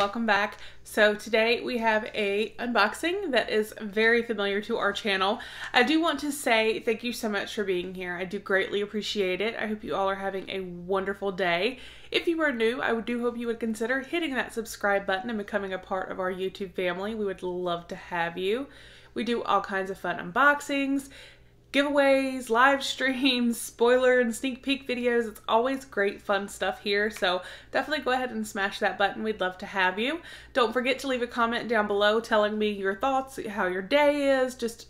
welcome back. So today we have a unboxing that is very familiar to our channel. I do want to say thank you so much for being here. I do greatly appreciate it. I hope you all are having a wonderful day. If you are new, I do hope you would consider hitting that subscribe button and becoming a part of our YouTube family. We would love to have you. We do all kinds of fun unboxings, giveaways, live streams, spoiler and sneak peek videos. It's always great fun stuff here, so definitely go ahead and smash that button. We'd love to have you. Don't forget to leave a comment down below telling me your thoughts, how your day is, just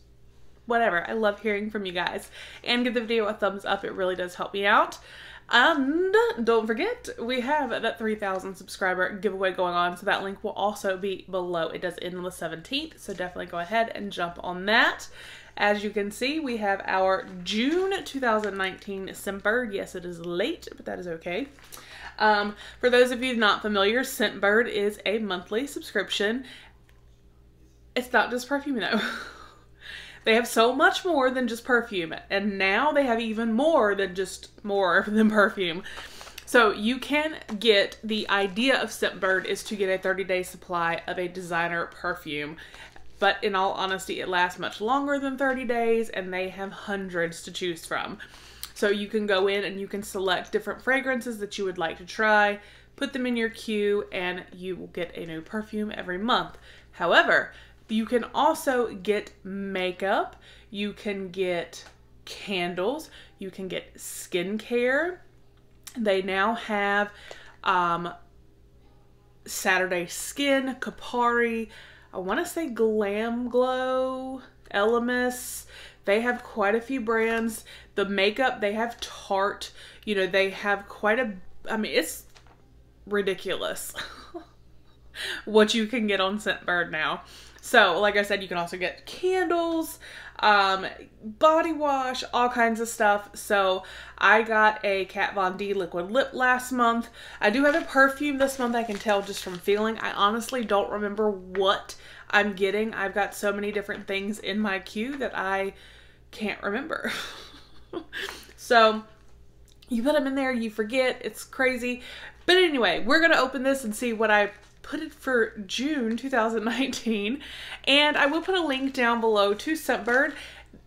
whatever. I love hearing from you guys. And give the video a thumbs up. It really does help me out. And don't forget, we have that 3,000 subscriber giveaway going on, so that link will also be below. It does end on the 17th, so definitely go ahead and jump on that. As you can see, we have our June 2019 Scentbird. Yes, it is late, but that is okay. For those of you not familiar, Scentbird is a monthly subscription. It's not just perfume though. They have so much more than just perfume, and now they have even more than perfume. So you can get, the idea of Scentbird is to get a 30-day supply of a designer perfume. But in all honesty, it lasts much longer than 30 days, and they have hundreds to choose from. So you can go in and you can select different fragrances that you would like to try, put them in your queue, and you will get a new perfume every month. However, you can also get makeup, you can get candles, you can get skincare. They now have Saturday Skin, Kapari, I want to say Glam Glow, Elemis. They have quite a few brands. The makeup, they have Tarte. You know, they have quite a, I mean, it's ridiculous what you can get on Scentbird now. So, like I said, you can also get candles, body wash, all kinds of stuff. So, I got a Kat Von D liquid lip last month. I do have a perfume this month, I can tell just from feeling. I honestly don't remember what I'm getting. I've got so many different things in my queue that I can't remember. So, you put them in there, you forget, it's crazy. But anyway, we're going to open this and see what I put it for June 2019, and I will put a link down below to Scentbird.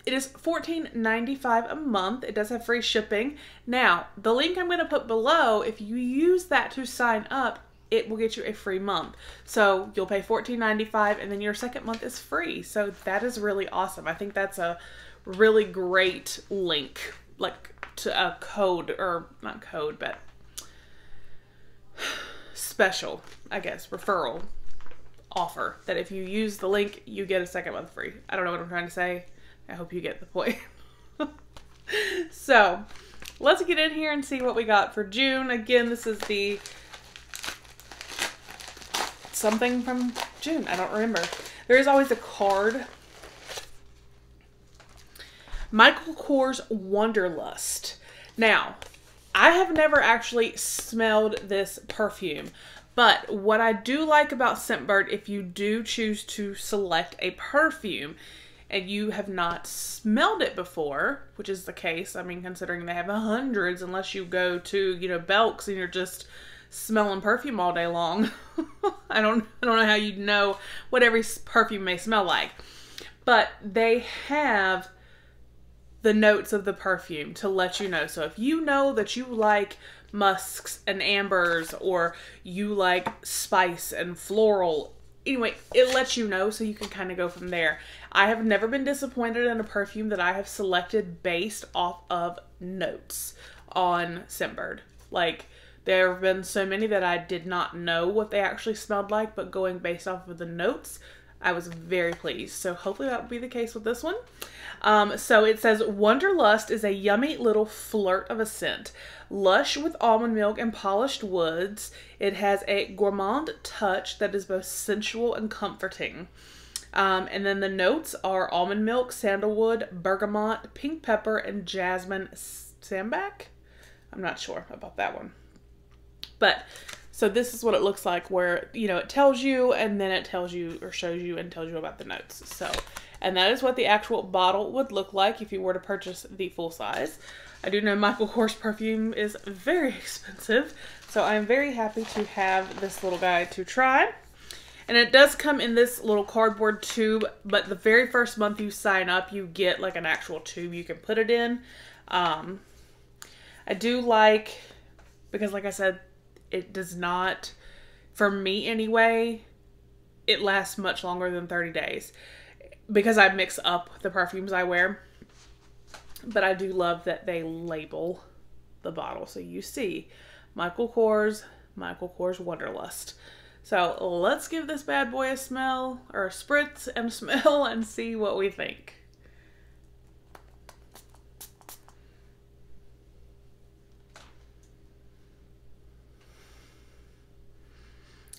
It is $14.95 a month. It does have free shipping. Now, the link I'm going to put below, if you use that to sign up, it will get you a free month. So you'll pay $14.95 and then your second month is free. So that is really awesome. I think that's a really great link, like to a code, or not code, but special, I guess, referral offer, that if you use the link, you get a second month free. I don't know what I'm trying to say. I hope you get the point. So, let's get in here and see what we got for June. Again, this is the something from June. I don't remember. There is always a card. Michael Kors Wanderlust. Now, I have never actually smelled this perfume, but what I do like about Scentbird, if you do choose to select a perfume and you have not smelled it before, which is the case, I mean, considering they have hundreds, unless you go to, you know, Belk's and you're just smelling perfume all day long. I don't know how you'd know what every perfume may smell like, but they have the notes of the perfume to let you know. So if you know that you like musks and ambers, or you like spice and floral, anyway, it lets you know, so you can kind of go from there. I have never been disappointed in a perfume that I have selected based off of notes on Scentbird. Like, there have been so many that I did not know what they actually smelled like, but going based off of the notes, I was very pleased. So hopefully that will be the case with this one. So it says, Wanderlust is a yummy little flirt of a scent. Lush with almond milk and polished woods. It has a gourmand touch that is both sensual and comforting. And then the notes are almond milk, sandalwood, bergamot, pink pepper, and jasmine sambac. I'm not sure about that one. But so this is what it looks like, where, you know, it tells you, and then it tells you, or shows you and tells you about the notes. So And that is what the actual bottle would look like if you were to purchase the full size. I do know Michael Kors perfume is very expensive, so I'm very happy to have this little guy to try. And it does come in this little cardboard tube, but the very first month you sign up, you get like an actual tube you can put it in. I do like, because like I said, it does not, for me anyway, it lasts much longer than 30 days because I mix up the perfumes I wear. But I do love that they label the bottle. So you see Michael Kors Wanderlust. So let's give this bad boy a smell, or a spritz and smell, and see what we think.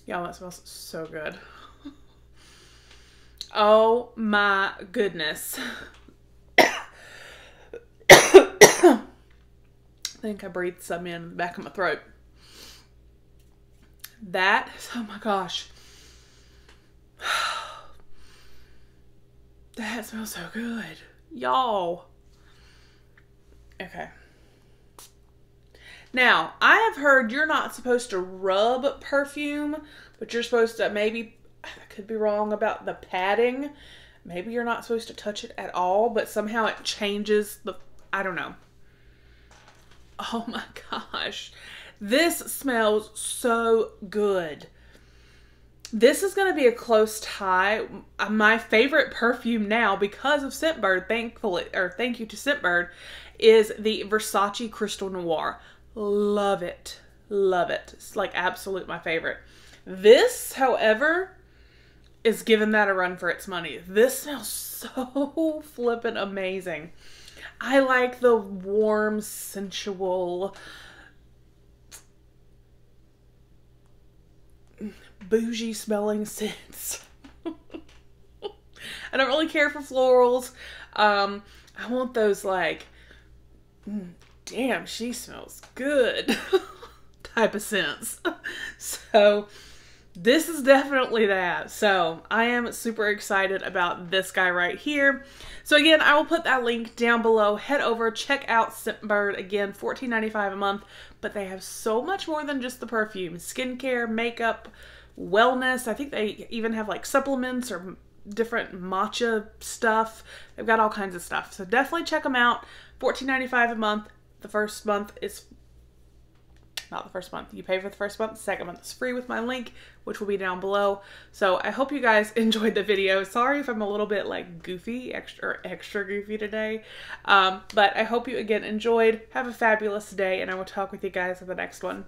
Y'all, that smells so good. Oh my goodness. I think I breathed some in the back of my throat. That, oh my gosh. That smells so good. Y'all. Okay. Now, I have heard you're not supposed to rub perfume, but you're supposed to maybe, I could be wrong about the padding. Maybe you're not supposed to touch it at all, but somehow it changes the, I don't know. Oh my gosh. This smells so good. This is going to be a close tie. My favorite perfume now, because of Scentbird, thank you to Scentbird, is the Versace Crystal Noir. Love it. Love it. It's like absolute my favorite. This, however, is giving that a run for its money. This smells so flippin' amazing. I like the warm, sensual, bougie smelling scents. I don't really care for florals. I want those like, damn, she smells good type of scents. So this is definitely that. So I am super excited about this guy right here. So again, I will put that link down below. Head over, check out Scentbird. Again, $14.95 a month. But they have so much more than just the perfume. Skincare, makeup, wellness. I think they even have like supplements or different matcha stuff. They've got all kinds of stuff. So definitely check them out. $14.95 a month. The first month is not the first month. You pay for the first month. The second month is free with my link, which will be down below. So I hope you guys enjoyed the video. Sorry if I'm a little bit like goofy, extra goofy today. But I hope you again enjoyed. Have a fabulous day, and I will talk with you guys in the next one.